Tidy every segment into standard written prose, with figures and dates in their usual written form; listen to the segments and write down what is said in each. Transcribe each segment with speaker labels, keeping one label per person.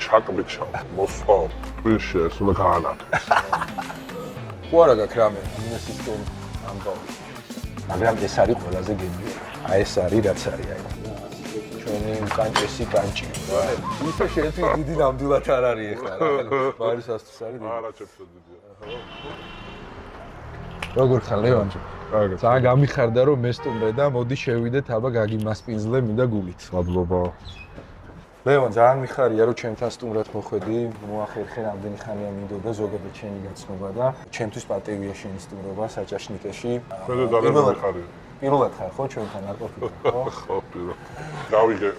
Speaker 1: ჩაკბიჩა მოსვა ტვირში ეს უნდა გაანათოს.
Speaker 2: ხო არა გაქვს რამე ინვესტიტორი ამბავი. მაგრამ ეს არის ყველაზე გემრიელი. აი ეს არის რაც არის აი. ჩვენი უკანჭესი კანჭი. ისე შეიძლება დიდი ნამდვილად არ არის ეხლა რა. მარის ასთვის არის დიდი.
Speaker 1: არა ჩემსა დიდია.
Speaker 2: როგორ ხარ ლევანჯი? ძალიან გამიხარდა რომ მესტუმრე და მოდი შევიდეთ აბა გაგიმასპინძლე მინდა გულით.
Speaker 1: მადლობა.
Speaker 2: ლევან ძალიან მიხარია რომ ჩემთან სტუმრად მოხვედი. მოახერხე რამდენი ხანია მინდოდა ზოგადად ჩემი გაცნობა და ჩემთვის პატივია შენი სტუმრობა საჭაშნიკეში.
Speaker 1: მე ძალიან მიხარია.
Speaker 2: პირველად ხარ ხო ჩვენთან არ ყოფილი ხო?
Speaker 1: ხო, პირველად. გავიგე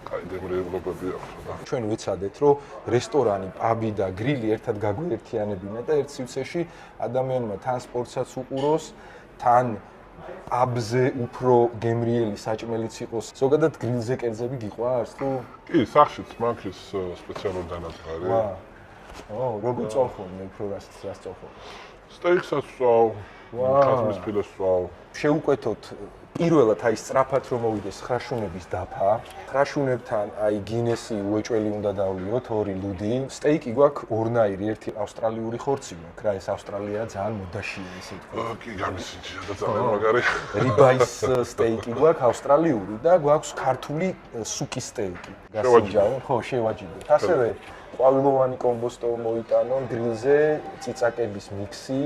Speaker 1: კაი გემრიელობები აქვს და
Speaker 2: ჩვენ ვიცადეთ რომ რესტორანი, პაბი და გრილი ერთად გაგვიერთიანებინა და ერთ სივრცეში ადამიანმა თან სპორტსაც უყუროს, თან აბზე უფრო გემრიელი საჭმელიც იყოს. ზოგადად გრილზე კერძები გიყვარს თუ?
Speaker 1: კი, სახშიც მაგის სპეციალური დანადგარი.
Speaker 2: როგორ წავხობ მე უფრო რას წავხობ?
Speaker 1: სტეიქსაც ვსვავ, ხაზმის ფილეს ვსვავ.
Speaker 2: შეუკვეთოთ პირველად აი სწრაფად რომ მოვიდეს ხრაშუნების დაფა. ხრაშუნებთან აი გინესი უეჭველი უნდა დავლიოთ, 2 ლუდი. სტეიკი გვაქვს ორნაირი, ერთი ავსტრალიური ხორცი გვაქვს რა, ეს ავსტრალია ძალიან მოდაშია ესე თქვა.
Speaker 1: კი, გამისინჯია და ძალიან მაგარი.
Speaker 2: რიბაის სტეიკი გვაქვს ავსტრალიური და გვაქვს ქართული სუკის სტეიკი. გასინჯავენ, ხო, შევაჯიბოთ. ასევე ყვავილოვანი კომბოსტო მოიტანონ გრილზე, ციცაკების მიქსი.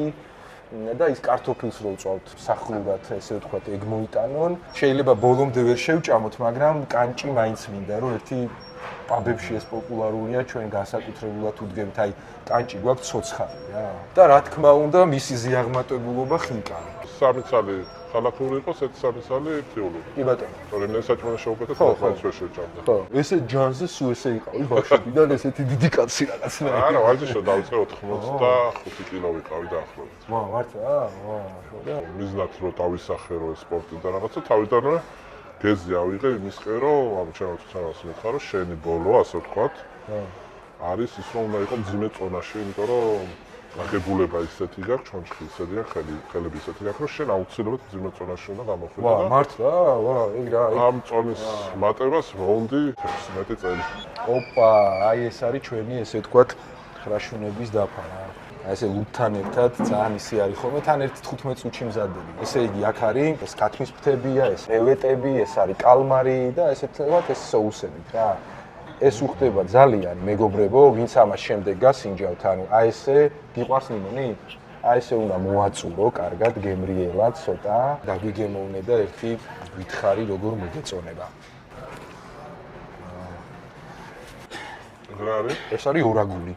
Speaker 2: და ის კარტოფილს რო ვწავთ სახლურად ესე ვთქვათ ეგ მოიტანონ შეიძლება ბოლომდე ვერ შევჭამოთ მაგრამ კანჭი მაინც მინდა რომ ერთი პაბებში ეს პოპულარულია ჩვენ განსაკუთრებულად უდგებთ აი კანჭი გვაქვს ცოცხალი რა და რა თქმა უნდა მისი ზიაღმატებულობა ხინკალი
Speaker 1: სამი ცალი ხალხური იყოს ერთ სამი ცალი ფრიული
Speaker 2: კი ბატონო
Speaker 1: თორემ ეს საჭმელი შევუკეთეთ ხალხს ვერ შევჭამდა
Speaker 2: ხო ესე ჯანზე სულ ესე იყავი ბავშვებიდან ესეთი დიდი კაცი რაღაცნაირი
Speaker 1: არა ვარჯიშო დავიწყე 85 კილო ვიყავი დაახლოებით
Speaker 2: ვა მართლა და
Speaker 1: მიზნად რომ დავისახე რომ სპორტი და რაღაცა თავიდანვე გეზი ავიღე იმისკენ რომ ამ ჩემს მითხარ რომ შენი ბოლო ასე ვთქვათ არის ის რომ უნდა იყოს მძიმე წონაში იმიტომ რომ აგებულება ისეთი გაქვს ჩონჩხი ისეთი აქვს ხელები ისეთი გაქვს რომ შენ აუცილებლად მძიმე წონაში უნდა გამოხვიდე
Speaker 2: ვა მართლა ეგ რა
Speaker 1: ამ წონის მატებას ვონდი 16 წელი
Speaker 2: ოპა აი ეს არის ჩვენი ესე ვთქვათ ხრაშუნების დაფა რა აი ესე ლუდთან ერთად ძალიან ისი არის ხოლმე თან ერთ 15 წუთში მზადდება. ესე იგი აქ არის ეს კათმის ფრთებია, ეს ევეტები, ეს არის კალმარი და ესე ვთქვათ ეს соусები რა. ეს უხდება ძალიან მეგობრებო, ვინც ამას შემდეგ გასინჯავთ, ანუ აი ესე გიყვარს ნინონი? აი ესე უნდა მოაწურო, კარგად გემრიელად ცოტა, დაგიგემოვნე და ერთი გითხარი როგორ მოგეწონება.
Speaker 1: რა არის?
Speaker 2: ეს არის ორაგული.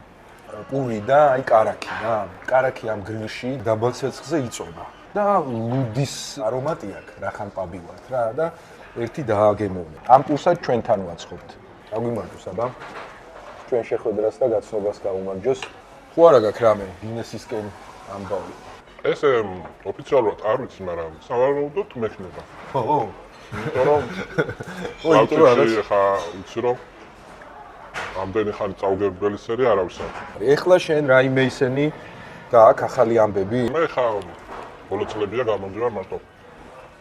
Speaker 2: პური და აი კარაკი რა. კარაკი ამ გრილში დაბალ ცეცხლზე იწובה. და ლუდის არომატი აქვს, რახან პაბი ვართ რა და ერთი დააგემოვნე. ამ პურსაც ჩვენთან ვაცხობთ. აგვიმარჯოს აბა. ჩვენ შეხვედრას და გაცნობას გაუმარჯოს. ხო არა გაქვს რამე ბიზნესისკენ ამბავი.
Speaker 1: ესე ოფიციალურად არ ვიცი, მაგრამ სავარაუდოდ მექნება.
Speaker 2: ხო.
Speaker 1: იმიტომ რომ ავტოში ხა ვიცი რომ ამდენი ხანი წავგერბელი სერი არავის არ.
Speaker 2: ეხლა შენ რაიმე ისენი გააქვს ახალი ამბები?
Speaker 1: მე ხა ბოლო წლებია გამოდივარ მარტო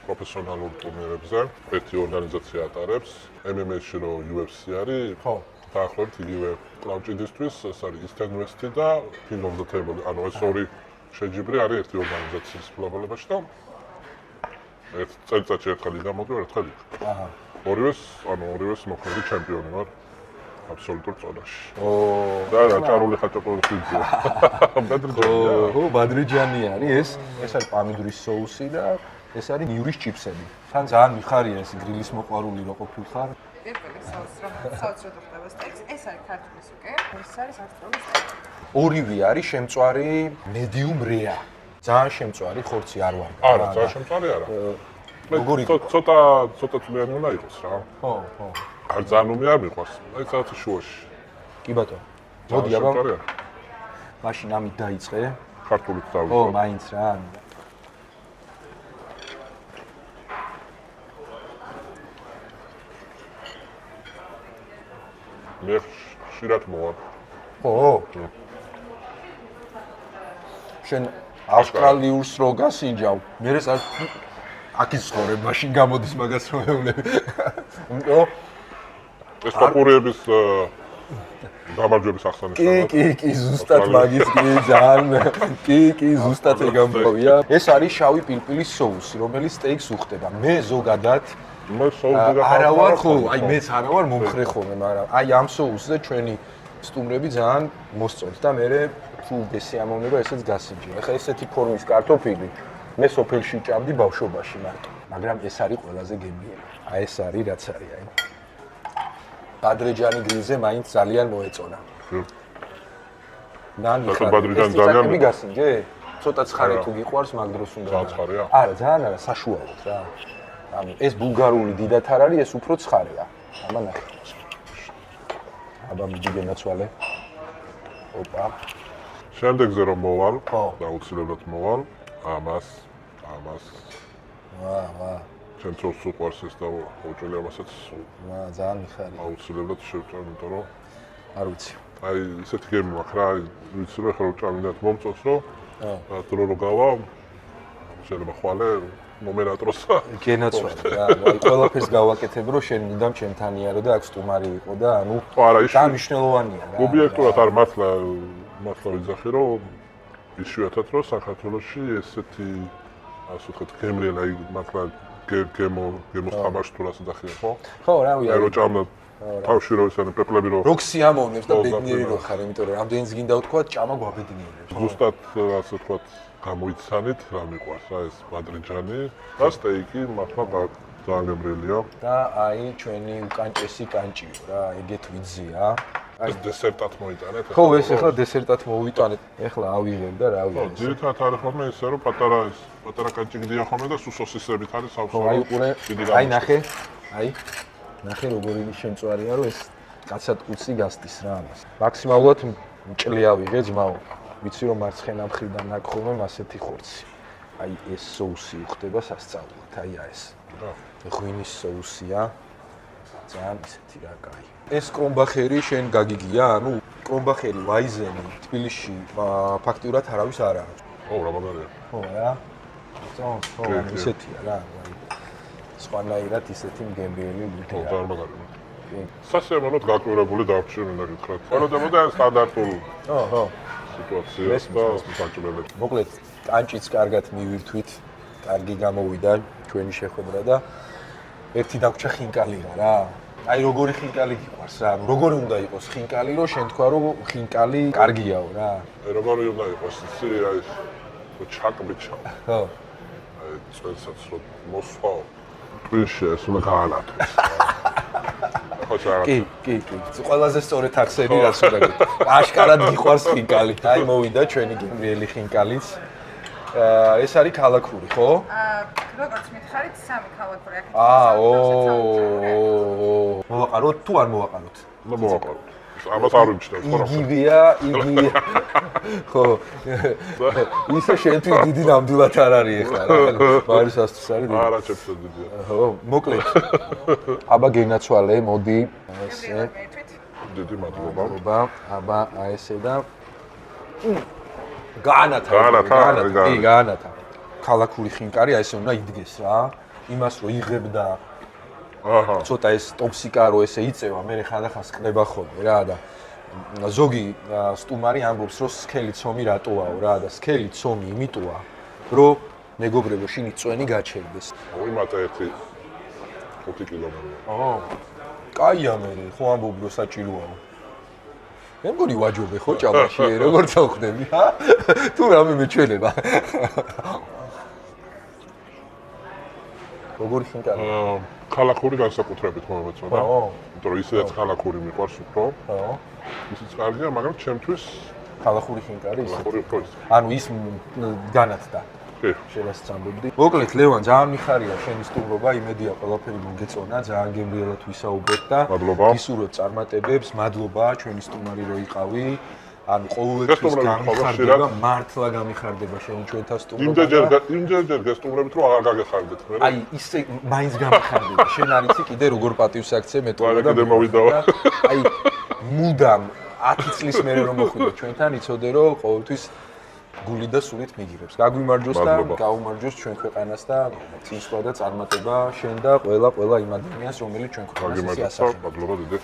Speaker 1: პროფესიონალურ ტურნირებზე. ერთი ორგანიზაცია ატარებს MMA-ში რო UFC არის.
Speaker 2: ხო.
Speaker 1: დაახლოებით იგივე კლავჭიდისთვის ეს არის Eastern West და King of the Table. ანუ ეს ორი შეჯიბრი არის ერთი ორგანიზაციის ფლობელებაში და ერთ წელიწადში ერთხელ გამოდივარ, ერთხელ იქ.
Speaker 2: აჰა.
Speaker 1: ორივეს მოქმედი ჩემპიონი ვარ. აბსოლუტურ წონაში.
Speaker 2: და
Speaker 1: რა ჭარული ხაჭაპური ფიძია. ბადრიჯანია.
Speaker 2: ო, ბადრიჯანი არის ეს არის პამიდურის соуსი და ეს არის ნიურის ჩიპსები. თან ძალიან მიხარია ეს გრილის მოყვარული რო ყოფილხარ.
Speaker 3: პირველი საოცრად ხდება სტეიქს. ეს არის ქართული სუკე, ეს არის ავსტრალიური სტეიქი.
Speaker 2: ორივე არის შემწვარი medium rare. ძალიან შემწვარი ხორცი არ ვარ.
Speaker 1: არა, ძალიან შემწვარი არა.
Speaker 2: როგორი
Speaker 1: ცოტა წლიანი უნდა იყოს რა.
Speaker 2: ხო, ხო.
Speaker 1: არ ძალიან უმე არ მიყვარს. აი საათი შუაში.
Speaker 2: კი ბატონო. მოდი აბა. მაშინ ამით დაიწყე.
Speaker 1: ქართულით დავიწყე.
Speaker 2: ხო, მაინც რა.
Speaker 1: მე ხშირად მოვა.
Speaker 2: ხო. შენ ავსტრალიურს რო გასინჯავ, მე ეს აქის ხორე მაშინ გამოდის მაგას რო ევლები.
Speaker 1: ეს პოპურიების გამარჯვების აღსანიშნავად.
Speaker 2: კი, ზუსტად მაგის კი, ზუსტად ეგ ამბავია. ეს არის შავი პილპილის соуსი, რომელიც სტეიქს უხდება. მე ზოგადად
Speaker 1: მე соуსი
Speaker 2: არა ვარ ხო, აი მეც არა ვარ მომხრე ხოლმე, მაგრამ აი ამ соуსზე ჩვენი სტუმრები ძალიან მოსწონთ და მე თუ გესიამოვნება ესეც გასიჯია. ეხლა ესეთი ფორმის კარტოფილი მე სოფელში ჭამდი ბავშვობაში მარტო, მაგრამ ეს არის ყველაზე გემრიელი. აი ეს არის რაც არის აი. ბადრეჯანი გრილზე მაინც ძალიან მოეწონა. ნანი ხარ.
Speaker 1: ბადრეჯანი ძალიან
Speaker 2: მიგასინჯე? ცოტა ცხარე თუ გიყვარს მაგ დროს უნდა.
Speaker 1: ძალიან ცხარეა?
Speaker 2: არა, ძალიან არა, საშუალოდ რა. ანუ ეს ბულგარული დიდათ არ არის, ეს უფრო ცხარეა. აბა ნახე. აბა მიდი გენაცვალე. ოპა.
Speaker 1: შემდეგზე რომ მოვალ,
Speaker 2: ხო.
Speaker 1: და უცილებლად მოვალ, ამას.
Speaker 2: ვა.
Speaker 1: ჩემ წელს უყვარს ეს და უჭველი ამასაც
Speaker 2: ვა, ძალიან მიხარია.
Speaker 1: აუცილებლად შევჭამ, იმიტომ რომ
Speaker 2: არ ვიცი.
Speaker 1: აი ისეთი გემი მაქვს რა, ვიცი რა ხო ჭამინდათ მომწონს რომ და დრო რო გავა შეიძლება ხვალე მომენატროს
Speaker 2: გენაცვალე რა, აი ყველაფერს გავაკეთებ რომ შენ მუდამ ჩემთანიარო და აქ სტუმარი იყო და ანუ
Speaker 1: არა ის
Speaker 2: მნიშვნელოვანია რა.
Speaker 1: ობიექტურად არ მართლა ვიძახი რომ იშვიათად რომ საქართველოში ესეთი ასე ვთქვათ გემრიელი აი მართლა გემოს თამაში თუ რას ეძახიან ხო?
Speaker 2: ხო რა ვია.
Speaker 1: რო ჭამდა თავში რო ისინი პეპლები რო
Speaker 2: როქსი ამოვნებს და ბედნიერი რო ხარ, იმიტომ რომ რამდენიც გინდა ვთქვა ჭამა გვაბედნიერებს.
Speaker 1: ზუსტად ასე ვთქვათ გამოიცანით რა მიყვარს რა ეს ბადრიჯანი და სტეიკი მართლა ძალიან გემრიელია.
Speaker 2: და აი ჩვენი უკანჭესი კანჭიო რა, ეგეთ ვიძია.
Speaker 1: ეს დესერტად მოიტანეთ.
Speaker 2: ხო, ეს ახლა დესერტად მოვიტანეთ. ახლა ავიღებ და რა
Speaker 1: ხო,
Speaker 2: ვიღებ.
Speaker 1: ძირითადად არის ხოლმე ისე რომ პატარა კანჭიგდია ხოლმე და სუსოსისებით არის
Speaker 2: ხო,
Speaker 1: სავსე.
Speaker 2: აი უყურე. აი ნახე. ნახე როგორი შემწვარია რომ ეს კაცად კუცი გასტის რა ამას. მაქსიმალურად მჭლია ვიღე ძმაო. ვიცი რომ მარცხენა მხრიდან აქ ხოლმე ასეთი ხორცი. აი ეს соуსი უხდება სასწაულად. აი ეს. ღვინის соуსია. ძალიან ისეთი რა კაი. ეს კრომბახერი შენ გაგიგია? ანუ კრომბახერი ვაიზენი თბილისში ფაქტიურად არავის არ აქვს.
Speaker 1: ო, რა მაგარია.
Speaker 2: ხო რა. ხო, ისეთია რა. სხვანაირად ისეთი გემრიელი ლითია.
Speaker 1: ძალიან მაგარია. სასიამოვნოდ გაკვირვებული დარჩენ უნდა გითხრათ. ყველოდემოდა სტანდარტულ
Speaker 2: ხო.
Speaker 1: სიტუაციას და საჭმელებს.
Speaker 2: მოკლედ, კანჭიც კარგად მივირთვით. კარგი გამოვიდა ჩვენი შეხვედრა და ერთი დაგვრჩა ხინკალია რა. აი როგორი ხინკალი გიყვარს რა. როგორი უნდა იყოს ხინკალი, რომ შენ თქვა რომ ხინკალი კარგიაო რა.
Speaker 1: აი როგორი უნდა იყოს ისი აი ჩაკბიჩა.
Speaker 2: ხო.
Speaker 1: აი წელსაც რომ მოსვაო. თბილისში ეს უნდა გაანათოს.
Speaker 2: კი. ყველაზე სწორედ ახსენი რაც უნდა გიქ. აშკარად გიყვარს ხინკალი. აი მოვიდა ჩვენი გემრიელი ხინკალიც. ეს არის ქალაქური, ხო?
Speaker 3: როგორც მითხარით, სამი ქალაქური აქეთ.
Speaker 2: მოვაყაროთ თუ არ მოვაყაროთ?
Speaker 1: მოვაყაროთ. ამას არ ვიმჩნევ, ხო რა.
Speaker 2: იგივეა. ხო. ისე შენთვის დიდი ნამდვილად არ არის ახლა რა. მარისასთვის არის დიდი.
Speaker 1: არა, ჩემთვის დიდია.
Speaker 2: ხო, მოკლედ. აბა გენაცვალე, მოდი. ესე.
Speaker 1: დიდი მადლობა.
Speaker 2: აბა ესე და გაანათა. ქალაქური ხინკარი აი ესე უნდა იდგეს რა. იმას რო იღებდა ცოტა ეს ტოქსიკა რო ესე იწევა, მე ხანდახან სკდება ხოლმე რა და ზოგი სტუმარი ამბობს რომ სქელი ცომი რატოაო რა და სქელი ცომი იმიტოა რომ მეგობრებო შინი წვენი გაჩერდეს.
Speaker 1: მოიმატა ერთი 5 კილომეტრი.
Speaker 2: კაია მე ხო ამბობ რომ საჭიროა. მე მგონი ვაჯობე ხო ჭამაში როგორ წავხდები ხა? თუ რამე მეჩვენება. როგორი ხინკალი?
Speaker 1: ქალაქური განსაკუთრებით მომეწონა. იმიტომ რომ ისედაც ქალაქური მიყვარს უფრო. ისიც კარგია, მაგრამ ჩემთვის
Speaker 2: ქალაქური ხინკარი ისე.
Speaker 1: ქალაქური უფრო ის.
Speaker 2: ანუ ის განათდა. შევასწავლებდი. მოკლედ ლევან, ძალიან მიხარია შენი სტუმრობა, იმედია ყველაფერი მოგეწონა, ძალიან გემრიელად ვისაუბრეთ და გისურვებთ წარმატებებს, მადლობა ჩვენი სტუმარი რო იყავი. ანუ ყოველთვის გამიხარდება, მართლა გამიხარდება შენი ჩვენთან სტუმრობა.
Speaker 1: იმდენჯერ გესტუმრებით რომ აღარ გაგეხარდეთ მე.
Speaker 2: აი ისე მაინც გამიხარდება. შენ არ იცი კიდე როგორ პატივსაქცე მეტყობა და
Speaker 1: კიდე მოვიდავა.
Speaker 2: აი მუდამ 10 წლის მერე რომ მოხვიდე ჩვენთან, იცოდე რომ ყოველთვის გული და სულით მიგიღებს. გაგვიმარჯოს და გაუმარჯოს ჩვენ ქვეყანას და წინსვლა და წარმატება შენ და ყველა იმ ადამიანს, რომელიც ჩვენ ქვეყანას ისე ასახავს.
Speaker 1: მადლობა დიდი.